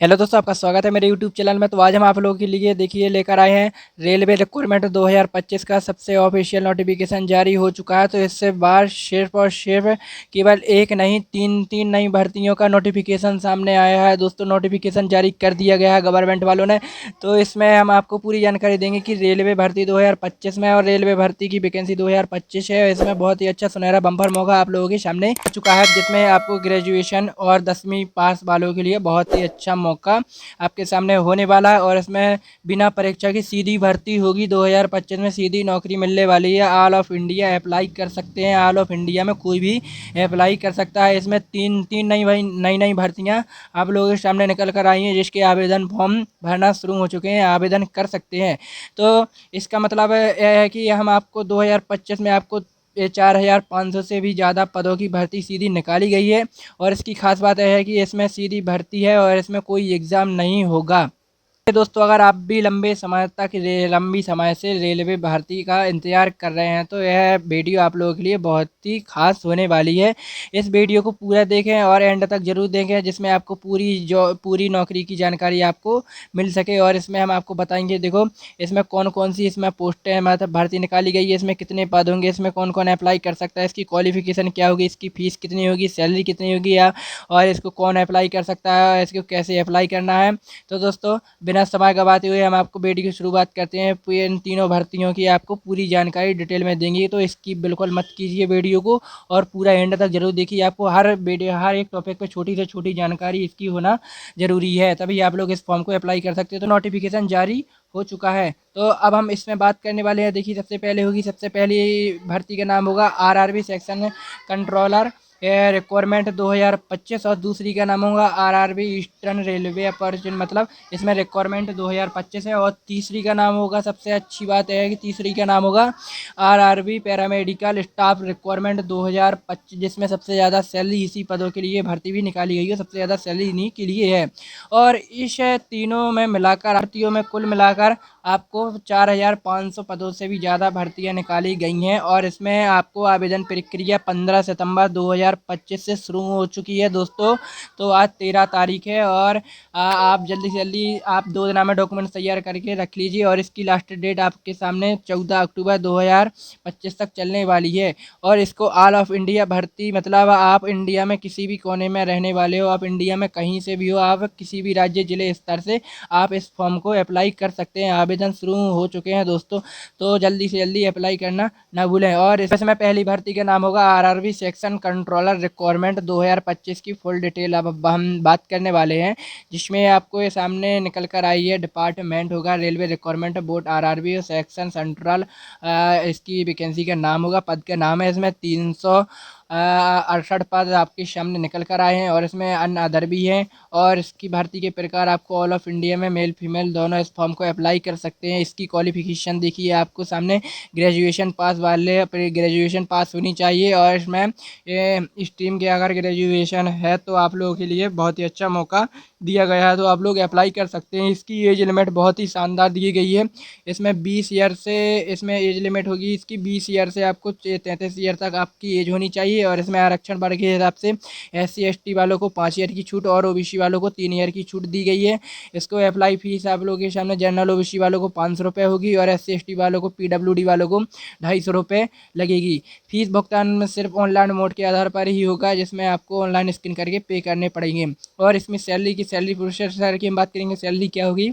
Hello दोस्तों, आपका स्वागत है मेरे यूट्यूब चैनल में। तो आज हम आप लोगों के लिए देखिए लेकर आए हैं रेलवे रिक्वायरमेंट 2025 का सबसे ऑफिशियल नोटिफिकेशन जारी हो चुका है। तो इससे बार सिर्फ और सिर्फ केवल एक नहीं तीन तीन नई भर्तियों का नोटिफिकेशन सामने आया है। दोस्तों, नोटिफिकेशन जारी कर दिया गया है गवर्नमेंट वालों ने। तो इसमें हम आपको पूरी जानकारी देंगे कि रेलवे भर्ती 2025 में और रेलवे भर्ती की वैकेंसी 2025 है। इसमें बहुत ही अच्छा सुनहरा बम्पर मौका आप लोगों के सामने आ चुका है, जिसमें आपको ग्रेजुएशन और 10वीं पास वालों के लिए बहुत ही अच्छा मौका आपके सामने होने वाला है। और इसमें बिना परीक्षा की सीधी भर्ती होगी। 2025 में सीधी नौकरी मिलने वाली है। ऑल ऑफ इंडिया अप्लाई कर सकते हैं। ऑल ऑफ इंडिया में कोई भी अप्लाई कर सकता है। इसमें तीन तीन नई नई भर्तियां आप लोगों के सामने निकल कर आई हैं, जिसके आवेदन फॉर्म भरना शुरू हो चुके हैं। आवेदन कर सकते हैं। तो इसका मतलब यह है कि हम आपको 2025 में आपको 4500 से भी ज़्यादा पदों की भर्ती सीधी निकाली गई है। और इसकी खास बात यह है कि इसमें सीधी भर्ती है और इसमें कोई एग्ज़ाम नहीं होगा। दोस्तों, अगर आप भी लंबी समय से रेलवे भर्ती का इंतज़ार कर रहे हैं तो यह वीडियो आप लोगों के लिए बहुत ही खास होने वाली है। इस वीडियो को पूरा देखें और एंड तक ज़रूर देखें, जिसमें आपको पूरी नौकरी की जानकारी आपको मिल सके। और इसमें हम आपको बताएंगे, देखो इसमें कौन कौन सी इसमें पोस्टें मतलब भर्ती निकाली गई है, इसमें कितने पद होंगे, इसमें कौन कौन अप्लाई कर सकता है, इसकी क्वालिफिकेशन क्या होगी, इसकी फ़ीस कितनी होगी, सैलरी कितनी होगी, या और इसको कौन अप्लाई कर सकता है, इसको कैसे अप्लाई करना है। तो दोस्तों, बिना समय गवाते हुए हम आपको वीडियो की शुरुआत करते हैं। इन तीनों भर्तियों की आपको पूरी जानकारी डिटेल में देंगे, तो इसकी बिल्कुल मत कीजिए वीडियो को और पूरा एंड तक जरूर देखिए। आपको हर एक टॉपिक पे छोटी से छोटी जानकारी इसकी होना जरूरी है, तभी आप लोग इस फॉर्म को अप्लाई कर सकते हो। तो नोटिफिकेशन जारी हो चुका है। तो अब हम इसमें बात करने वाले हैं। देखिए, सबसे पहली भर्ती का नाम होगा आरआरबी सेक्शन कंट्रोलर रिक्वायरमेंट 2025, और दूसरी का नाम होगा आरआरबी ईस्टर्न रेलवे अपॉर्चुनिटी, मतलब इसमें रिक्वायरमेंट 2025 है। और तीसरी का नाम होगा, सबसे अच्छी बात है कि तीसरी का नाम होगा आरआरबी पैरामेडिकल स्टाफ रिक्वायरमेंट 2025, जिसमें सबसे ज़्यादा सैलरी इसी पदों के लिए भर्ती भी निकाली गई है। सबसे ज़्यादा सैलरी इन्हीं के लिए है। और इस तीनों में मिलाकर भर्तियों में कुल मिलाकर आपको 4500 पदों से भी ज़्यादा भर्तियां निकाली गई हैं। और इसमें आपको आवेदन प्रक्रिया 15 सितंबर 2025 से शुरू हो चुकी है दोस्तों। तो आज 13 तारीख है, और आप जल्दी से जल्दी आप 2 दिनों में डॉक्यूमेंट्स तैयार करके रख लीजिए। और इसकी लास्ट डेट आपके सामने 14 अक्टूबर 2025 तक चलने वाली है। और इसको ऑल ऑफ इंडिया भर्ती, मतलब आप इंडिया में किसी भी कोने में रहने वाले हो, आप इंडिया में कहीं से भी हो, आप किसी भी राज्य जिले स्तर से आप इस फॉर्म को अप्लाई कर सकते हैं। आवेदन शुरू हो चुके हैं दोस्तों, तो जल्दी से जल्दी अप्लाई करना ना भूलें। और इसमें पहली भर्ती का नाम होगा आरआरबी सेक्शन कंट्रोलर रिक्वायरमेंट 2025 की फुल डिटेल अब हम बात करने वाले हैं, जिसमें आपको ये सामने निकल कर आई है। डिपार्टमेंट होगा railway requirement board RRB section central, इसकी वैकेंसी का नाम होगा, पद का नाम है। इसमें 368 पद आपके सामने निकल कर आए हैं, और इसमें अन्य अदर भी हैं। और इसकी भर्ती के प्रकार आपको ऑल ऑफ इंडिया में मेल फीमेल दोनों इस फॉर्म को अप्लाई कर सकते हैं। इसकी क्वालिफिकेशन देखिए आपको सामने, ग्रेजुएशन पास वाले ग्रेजुएशन पास होनी चाहिए। और इसमें स्ट्रीम के अगर ग्रेजुएशन है तो आप लोगों के लिए बहुत ही अच्छा मौका दिया गया है, तो आप लोग अप्लाई कर सकते हैं। इसकी एज लिमिट बहुत ही शानदार दी गई है। इसमें 20 ईयर से इसमें एज लिमिट होगी इसकी, 20 ईयर से आपको 33 ईयर तक आपकी एज होनी चाहिए। और इसमें आरक्षण वर्ग के हिसाब से SC ST वालों को 5 ईयर की छूट और OBC वालों को 3 ईयर की छूट दी गई है। इसको अप्लाई फीस आप लोगों के सामने जनरल OBC वालों को 500 रुपये होगी, और SC ST वालों को PWD वालों को 250 रुपये लगेगी। फीस भुगतान में सिर्फ ऑनलाइन मोड के आधार पर ही होगा, जिसमें आपको ऑनलाइन स्कैन करके पे करने पड़ेंगे। और इसमें सैलरी प्रोसेसर की हम बात करेंगे, सैलरी क्या होगी।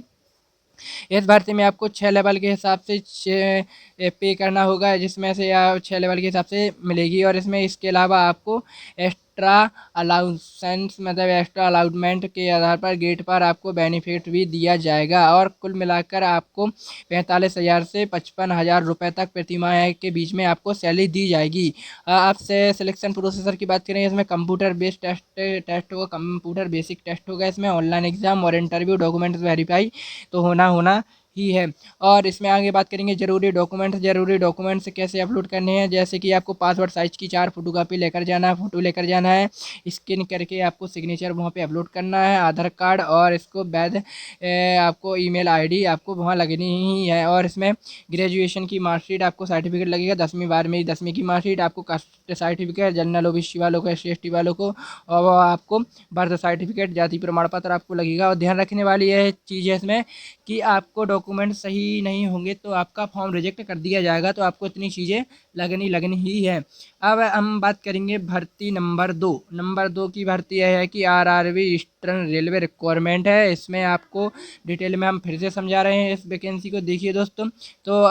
इस भर्ती में आपको 6 लेवल के हिसाब से पे करना होगा, जिसमें से आप 6 लेवल के हिसाब से मिलेगी। और इसमें इसके अलावा आपको एक्स्ट्रा अलाउंसेंस, मतलब एक्स्ट्रा अलाउटमेंट के आधार पर गेट पर आपको बेनिफिट भी दिया जाएगा। और कुल मिलाकर आपको 45,000 से 55,000 रुपये तक प्रतिमाह के बीच में आपको सैलरी दी जाएगी। आपसे सिलेक्शन प्रोसेसर की बात करें, इसमें कंप्यूटर बेस्ड टेस्ट होगा, कंप्यूटर बेसिक टेस्ट होगा। इसमें ऑनलाइन एग्जाम और इंटरव्यू, डॉक्यूमेंट्स वेरीफाई तो होना ही है। और इसमें आगे बात करेंगे ज़रूरी डॉक्यूमेंट्स कैसे अपलोड करने हैं, जैसे कि आपको पासपोर्ट साइज़ की 4 फोटोकॉपी लेकर जाना है, फ़ोटो लेकर जाना है, स्कैन करके आपको सिग्नेचर वहाँ पे अपलोड करना है, आधार कार्ड और इसको वैध आपको ईमेल आईडी आपको वहाँ लगनी ही है। और इसमें ग्रेजुएशन की मार्कशीट आपको सर्टिफिकेट लगेगा, 10वीं 12वीं 10वीं की मार्कशीट, आपको कास्ट सर्टिफिकेट, जनरल ओबीसी वालों को, SC/ST वालों को, और वो आपको बर्थ सर्टिफिकेट, जाति प्रमाण पत्र आपको लगेगा। और ध्यान रखने वाली यह चीज़ है इसमें कि आपको डॉक्यूमेंट सही नहीं होंगे तो आपका फॉर्म रिजेक्ट कर दिया जाएगा, तो आपको इतनी चीज़ें लगनी ही है। अब हम बात करेंगे भर्ती नंबर 2 की भर्ती यह है कि RRB ईस्टर्न रेलवे रिक्वायरमेंट है। इसमें आपको डिटेल में हम फिर से समझा रहे हैं इस वैकेंसी को, देखिए दोस्तों। तो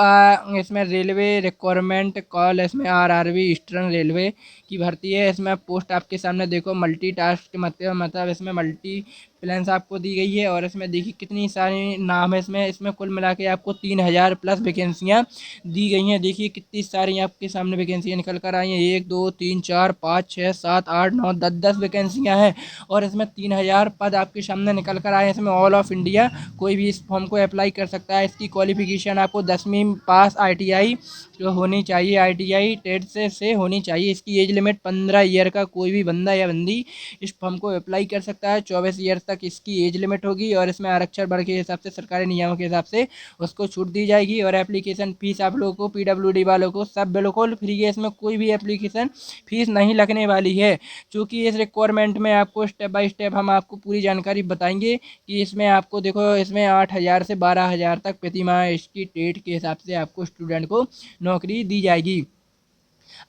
इसमें रेलवे रिक्वायरमेंट कॉल, इसमें RRB ईस्टर्न रेलवे की भर्ती है। इसमें पोस्ट आपके सामने देखो, मल्टी टास्क मतलब इसमें मल्टी प्लान्स आपको दी गई है। और इसमें देखिए कितनी सारी नाम है, इसमें कुल मिला के आपको 3000 प्लस वैकेंसियाँ दी गई हैं। देखिए कितनी सारी आपके सामने वैकेंसियाँ निकल कर आई हैं, 1 2 3 4 5 6 7 8 9 10 वैकेंसियाँ हैं। और इसमें 3000 पद आपके सामने निकल कर आए हैं। इसमें ऑल ऑफ इंडिया कोई भी इस फॉर्म को अप्लाई कर सकता है। इसकी क्वालिफिकेशन आपको 10वीं पास ITI जो होनी चाहिए, ITI टेट से होनी चाहिए। इसकी एज लिमिट 15 ईयर का कोई भी बंदा या बंदी इस फॉर्म को अप्लाई कर सकता है। 24 ईयर तक इसकी एज लिमिट होगी। और इसमें आरक्षण वर्ग के हिसाब से, सरकारी नियमों के हिसाब से उसको छूट दी जाएगी। और एप्लीकेशन फीस आप लोगों को, PWD वालों को सब बिल्कुल फ्री है। इसमें कोई भी एप्लीकेशन फीस नहीं लगने वाली है। चूँकि इस रिक्वायरमेंट में आपको स्टेप बाय स्टेप हम आपको पूरी जानकारी बताएंगे कि इसमें आपको देखो, इसमें 8000 से 12000 तक प्रति माह इसकी टेट के हिसाब से आपको स्टूडेंट को नौकरी दी जाएगी।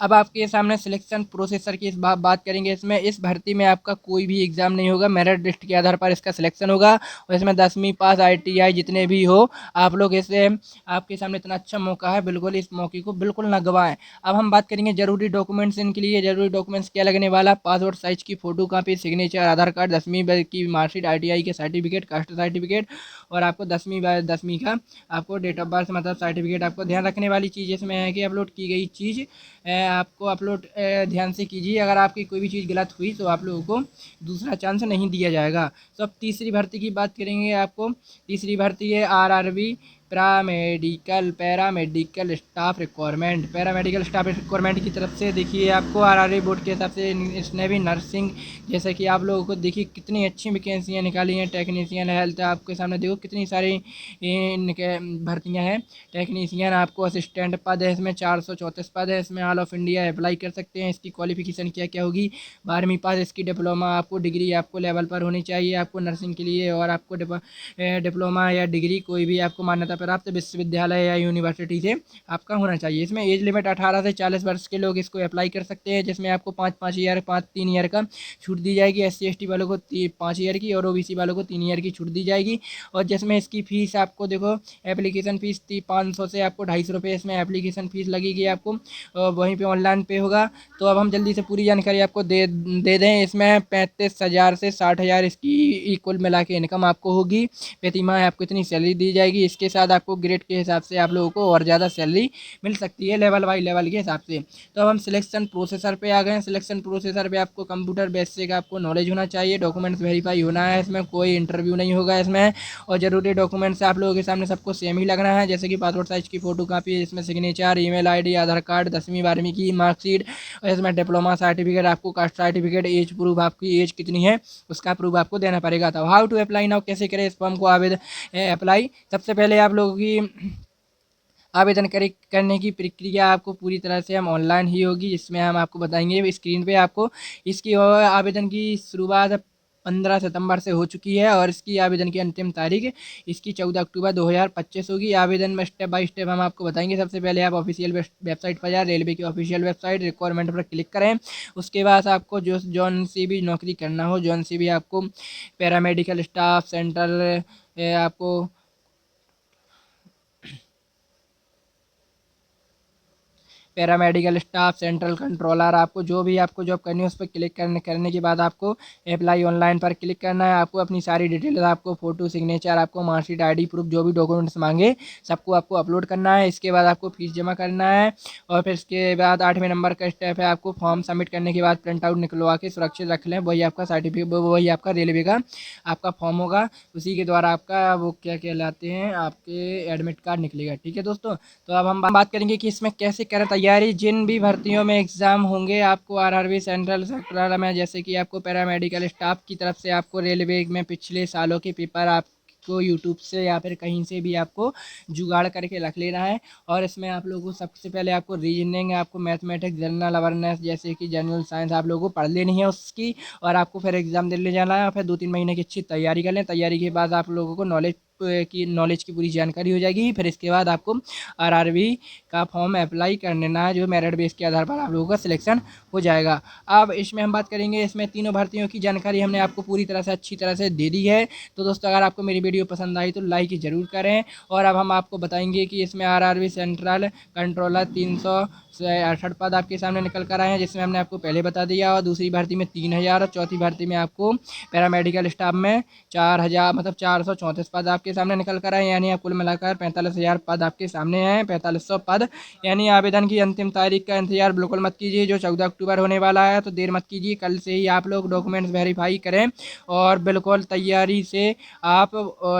अब आपके सामने सिलेक्शन प्रोसेसर की इस बात करेंगे। इसमें इस भर्ती में आपका कोई भी एग्जाम नहीं होगा, मेरिट लिस्ट के आधार पर इसका सिलेक्शन होगा। और इसमें 10वीं पास ITI जितने भी हो आप लोग, इसे आपके सामने इतना अच्छा मौका है, बिल्कुल इस मौके को बिल्कुल ना गवाएं। अब हम बात करेंगे जरूरी डॉक्यूमेंट्स। इनके लिए जरूरी डॉक्यूमेंट्स क्या लगने वाला, पासपोर्ट साइज की फोटो कापी, सिग्नेचर, आधार कार्ड, 10वीं की मार्कशीट, ITI के सर्टिफिकेट, कास्ट सर्टिफिकेट, और आपको 10वीं का आपको डेट ऑफ बर्थ मतलब सर्टिफिकेट। आपको ध्यान रखने वाली चीज़ इसमें है कि अपलोड की गई चीज़ आपको अपलोड ध्यान से कीजिए। अगर आपकी कोई भी चीज़ गलत हुई तो आप लोगों को दूसरा चांस नहीं दिया जाएगा। तो अब तीसरी भर्ती की बात करेंगे। आपको तीसरी भर्ती है RRB paramedical staff requirement. Paramedical staff requirement की तरफ से देखिए, आपको RRB बोर्ड के हिसाब से इसने भी नर्सिंग, जैसे कि आप लोगों को देखिए कितनी अच्छी वैकेंसियाँ निकाली हैं। टेक्नीशियन हेल्थ आपके सामने देखो कितनी सारी भर्तियाँ हैं। टेक्नीशियन आपको असिस्टेंट पद है, इसमें 434 पद है। इसमें ऑल ऑफ इंडिया अप्लाई कर सकते हैं। इसकी क्वालिफिकेशन क्या क्या होगी, 12वीं पास, इसकी डिप्लोमा आपको, डिग्री आपको लेवल पर होनी चाहिए आपको नर्सिंग के लिए। और आपको डिप्लोमा या डिग्री कोई भी आपको मान्यता प्राप्त विश्वविद्यालय या यूनिवर्सिटी से आपका होना चाहिए। इसमें एज लिमिट 18 से 40 वर्ष के लोग इसको अप्लाई कर सकते हैं, जिसमें आपको 3 ईयर का छूट दी जाएगी। SC/ST वालों को 5 ईयर की, और OBC वालों को 3 ईयर की छूट दी जाएगी। और जिसमें इसकी फ़ीस आपको देखो, एप्लीकेशन फ़ीस थी 500 से आपको 250 रुपये इसमें एप्लीकेशन फ़ीस लगेगी आपको, और वहीं पे ऑनलाइन पे होगा। तो अब हम जल्दी से पूरी जानकारी आपको दे दें। इसमें 35,000 से 60,000 इसकी कुल मिला के इनकम आपको होगी। प्रति माह आपको इतनी सैलरी दी जाएगी। इसके साथ आपको ग्रेड के हिसाब से आप लोगों को और ज़्यादा सैलरी मिल सकती है, लेवल बाई लेवल के हिसाब से। तो अब हम सिलेक्शन प्रोसेसर पे आ गए हैं। सिलेक्शन प्रोसेसर पे आपको कंप्यूटर बेसिक आपको नॉलेज होना चाहिए, डॉक्यूमेंट्स वेरीफाई होना है, इसमें कोई इंटरव्यू नहीं होगा इसमें। और ज़रूरी डॉक्यूमेंट्स आप लोगों के सामने सबको सेम ही लगना है, जैसे कि पासपोर्ट साइज की फ़ोटो कापी, इसमें सिग्नेचर, ईमेल आईडी, आधार कार्ड, 10वीं 12वीं की मार्कशीट, और इसमें डिप्लोमा सर्टिफिकेट, आपको कास्ट सर्टिफिकेट, एज प्रूफ, आपकी एज कितनी है उसका प्रूफ आपको देना पड़ेगा। तो हाउ टू अप्लाई नाउ, कैसे करें इस फॉर्म को आवेदन अप्लाई। सबसे पहले आप लोगों की आवेदन करने की प्रक्रिया आपको पूरी तरह से हम ऑनलाइन ही होगी, जिसमें हम आपको बताएंगे स्क्रीन पे आपको। इसकी आवेदन की शुरुआत 15 सितंबर से हो चुकी है, और इसकी आवेदन की अंतिम तारीख इसकी 14 अक्टूबर 2025 होगी। आवेदन में स्टेप बाय स्टेप हम आपको बताएंगे। सबसे पहले आप ऑफिशियल वेबसाइट पर जाए, रेलवे की ऑफिशियल वेबसाइट, रिक्वायरमेंट पर क्लिक करें। उसके बाद आपको जो जौन सी भी नौकरी करना हो, जौन सी भी आपको पैरामेडिकल स्टाफ सेंटर आपको पैरामेडिकल स्टाफ, सेंट्रल कंट्रोलर, आपको जो भी आपको जॉब करनी है उस पर क्लिक करने के बाद आपको अप्लाई ऑनलाइन पर क्लिक करना है। आपको अपनी सारी डिटेल्स, आपको फ़ोटो, सिग्नेचर, आपको मार्कशीट, ID प्रूफ, जो भी डॉक्यूमेंट्स मांगे सबको आपको अपलोड करना है। इसके बाद आपको फीस जमा करना है और फिर इसके बाद 8वें नंबर का स्टेप है, आपको फॉर्म सबमिट करने के बाद प्रिंट आउट निकलवा के सुरक्षित रख लें। वही आपका सर्टिफिकेट, वही आपका रेलवे का आपका फॉर्म होगा, उसी के द्वारा आपका वो क्या कहलाते हैं आपके एडमिट कार्ड निकलेगा। ठीक है दोस्तों, तो अब हम बात करेंगे कि इसमें कैसे करें तैयारी। जिन भी भर्तियों में एग्ज़ाम होंगे आपको RRB सेंट्रल सेक्टर में, जैसे कि आपको पैरामेडिकल स्टाफ की तरफ से आपको रेलवे में पिछले सालों के पेपर आपको यूट्यूब से या फिर कहीं से भी आपको जुगाड़ करके रख लेना है। और इसमें आप लोगों को सबसे पहले आपको रीजनिंग, आपको मैथमेटिक्स, जनरल अवेयरनेस जैसे कि जनरल साइंस आप लोगों को पढ़ लेनी है उसकी, और आपको फिर एग्ज़ाम देने जाना है। और फिर 2-3 महीने की अच्छी तैयारी कर लें। तैयारी के बाद आप लोगों को नॉलेज की पूरी जानकारी हो जाएगी। फिर इसके बाद आपको RRB का फॉर्म अप्लाई कर लेना है, जो मेरिट बेस के आधार पर आप लोगों का सिलेक्शन हो जाएगा। अब इसमें हम बात करेंगे, इसमें तीनों भर्तियों की जानकारी हमने आपको पूरी तरह से अच्छी तरह से दे दी है। तो दोस्तों, अगर आपको मेरी वीडियो पसंद आई तो लाइक ज़रूर करें। और अब हम आपको बताएंगे कि इसमें RRB सेंट्रल कंट्रोलर 368 पद आपके सामने निकल कर आए हैं, जिसमें हमने आपको पहले बता दिया। और दूसरी भर्ती में 3000 और चौथी भर्ती में आपको पैरामेडिकल स्टाफ में 4000 मतलब 434 पद आपके सामने निकल कर आए। यानी कुल मिलाकर 45,000 पद आपके सामने हैं, 4500 पद। यानी आवेदन की अंतिम तारीख का इंतजार बिल्कुल मत कीजिए, जो 14 अक्टूबर होने वाला है। तो देर मत कीजिए, कल से ही आप लोग डॉक्यूमेंट्स वेरीफाई करें और बिल्कुल तैयारी से आप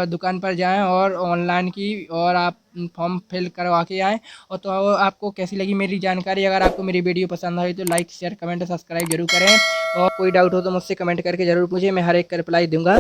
दुकान पर जाएं और ऑनलाइन की और आप फॉर्म फिल करवा के आएँ। और तो आपको कैसी लगी मेरी जानकारी? अगर आपको मेरी वीडियो पसंद आई तो लाइक, शेयर, कमेंट, सब्सक्राइब जरूर करें। और कोई डाउट हो तो मुझसे कमेंट करके ज़रूर पूछिए, मैं हर एक का रिप्लाई दूंगा।